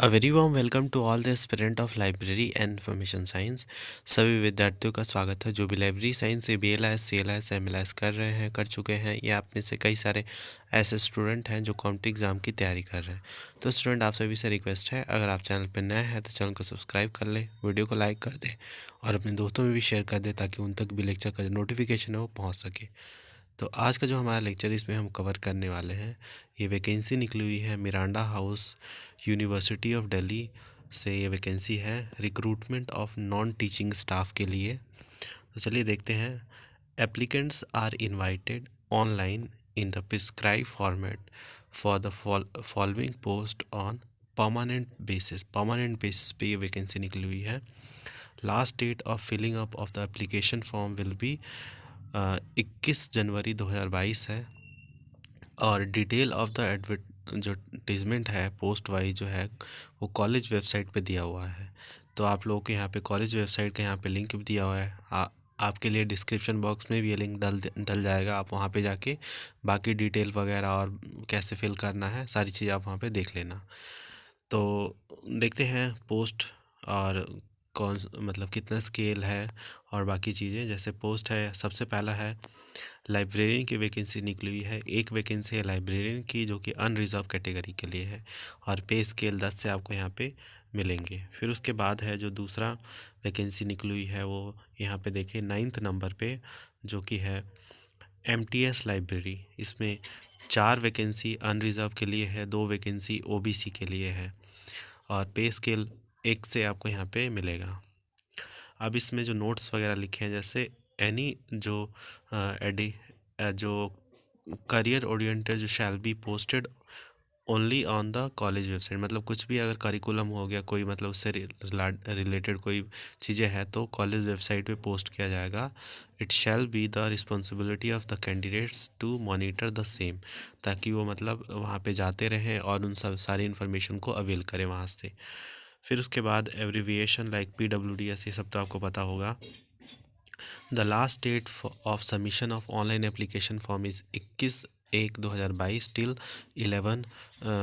A very warm welcome to all the aspirant of library and information science. सभी विद्यार्थियों का स्वागत है जो भी लाइब्रेरी साइंस से BLS CLS MLS कर रहे हैं, कर चुके हैं, या आप में से कई सारे ऐसे स्टूडेंट हैं जो कॉम्पिटिटिव एग्जाम की तैयारी कर रहे हैं। तो स्टूडेंट, आप सभी से रिक्वेस्ट है, अगर आप चैनल पर नए हैं तो चैनल को सब्सक्राइब कर लें, वीडियो को लाइक कर दें और अपने दोस्तों में भी शेयर कर दें ताकि उन तक भी लेक्चर का जो नोटिफिकेशन है वो पहुँच सके। तो आज का जो हमारा लेक्चर इसमें हम कवर करने वाले हैं, ये वैकेंसी निकली हुई है Miranda House university of Delhi से। ये वैकेंसी है recruitment of non teaching staff के लिए। तो चलिए देखते हैं। Applicants are invited online in the prescribe format for the following post on permanent basis पे ये वैकेंसी निकली हुई है। Last date of filling up of the application form will be 21 January 2022 है। और डिटेल ऑफ द जो advertisement है post wise जो है वो कॉलेज वेबसाइट पे दिया हुआ है। तो आप लोगों के यहाँ पे कॉलेज वेबसाइट का यहाँ पे लिंक भी दिया हुआ है। आपके लिए डिस्क्रिप्शन बॉक्स में भी ये लिंक डल जाएगा। आप वहाँ पे जाके बाकी डिटेल वगैरह और कैसे फिल करना है सारी चीज़ आप वहाँ पे देख लेना। तो देखते हैं पोस्ट और मतलब कितना स्केल है और बाकी चीज़ें। जैसे पोस्ट है, सबसे पहला है लाइब्रेरियन की वैकेंसी निकली हुई है। एक वैकेंसी है लाइब्रेरियन की जो कि अनरिजर्व कैटेगरी के लिए है और पे स्केल 10 से आपको यहाँ पे मिलेंगे। फिर उसके बाद है जो दूसरा वैकेंसी निकली हुई है वो यहाँ पे देखिए 9th नंबर पे, जो कि है MTS लाइब्रेरी। इसमें 4 वैकेंसी अनरिजर्व के लिए है, 2 वैकेंसी OBC के लिए है और पे स्केल 1 से आपको यहाँ पे मिलेगा। अब इसमें जो नोट्स वगैरह लिखे हैं, जैसे एनी जो करियर ओरिएंटेड जो shall be posted only on the college website. मतलब कुछ भी अगर करिकुलम हो गया कोई, मतलब उससे रिलेटेड कोई चीज़ें हैं तो कॉलेज वेबसाइट पे पोस्ट किया जाएगा। It shall be the responsibility of the candidates to monitor the same, ताकि वो मतलब वहाँ पे जाते रहें और उन सब सारी इन्फॉर्मेशन को अवेल करें वहाँ से। फिर उसके बाद एब्रीविएशन लाइक PWDS, ये सब तो आपको पता होगा। The last date of submission of online application form is 21/1/2022 till 11,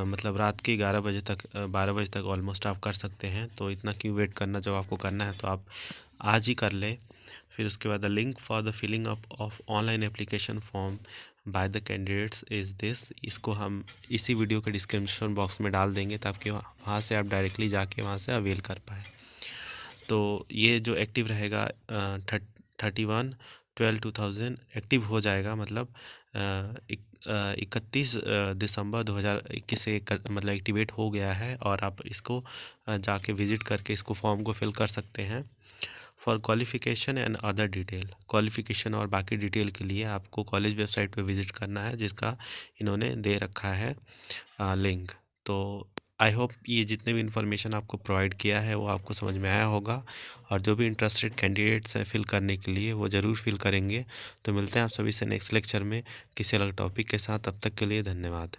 मतलब रात के 11 बजे तक 12 बजे तक ऑलमोस्ट आप कर सकते हैं। तो इतना क्यों वेट करना, जब आपको करना है तो आप आज ही कर लें। फिर उसके बाद the link for the filling up of online application form by the candidates is this. इसको हम इसी वीडियो के डिस्क्रिप्शन बॉक्स में डाल देंगे ताकि वहाँ से आप डायरेक्टली जाके वहाँ से अवेल कर पाएँ। तो ये जो एक्टिव रहेगा 31/12/2000 एक्टिव हो जाएगा, मतलब 31 दिसंबर 2021 से मतलब एक्टिवेट हो गया है। और आप इसको जाके विज़िट करके इसको फॉर्म को फिल कर सकते हैं। For qualification and other detail, qualification और बाकी डिटेल के लिए आपको कॉलेज वेबसाइट पे विज़िट करना है, जिसका इन्होंने दे रखा है लिंक। तो आई होप ये जितने भी इन्फॉर्मेशन आपको प्रोवाइड किया है वो आपको समझ में आया होगा, और जो भी इंटरेस्टेड कैंडिडेट्स हैं फिल करने के लिए वो ज़रूर फिल करेंगे। तो मिलते हैं आप सभी से नेक्स्ट लेक्चर में किसी अलग टॉपिक के साथ। तब तक के लिए धन्यवाद।